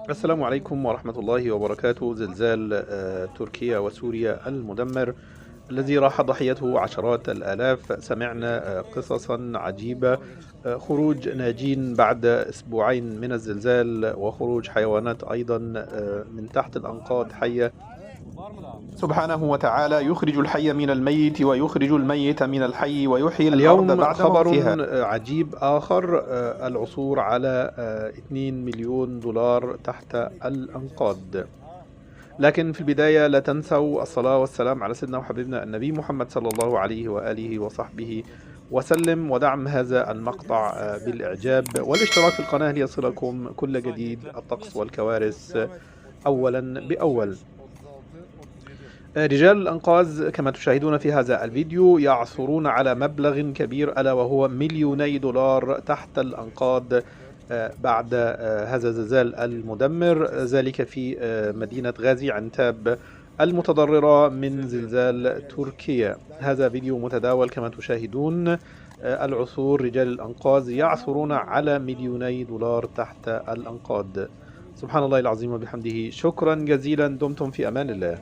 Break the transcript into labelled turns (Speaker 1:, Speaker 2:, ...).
Speaker 1: السلام عليكم ورحمة الله وبركاته. زلزال تركيا وسوريا المدمر الذي راح ضحيته عشرات الآلاف. سمعنا قصصا عجيبة، خروج ناجين بعد أسبوعين من الزلزال، وخروج حيوانات أيضا من تحت الأنقاض حية. سبحانه وتعالى يخرج الحي من الميت ويخرج الميت من الحي ويحيي الأرض بعد موتها. خبر عجيب آخر، العثور على 2 مليون دولار تحت الأنقاض. لكن في البداية لا تنسوا الصلاة والسلام على سيدنا وحبيبنا النبي محمد صلى الله عليه وآله وصحبه وسلم، ودعم هذا المقطع بالإعجاب والاشتراك في القناة ليصلكم كل جديد، الطقس والكوارث أولا بأول. رجال الأنقاذ كما تشاهدون في هذا الفيديو يعثرون على مبلغ كبير، ألا وهو مليوني دولار تحت الأنقاض بعد هذا الزلزال المدمر، ذلك في مدينة غازي عنتاب المتضررة من زلزال تركيا. هذا فيديو متداول كما تشاهدون، العثور، رجال الأنقاذ يعثرون على مليوني دولار تحت الأنقاض. سبحان الله العظيم وبحمده. شكرا جزيلا، دمتم في أمان الله.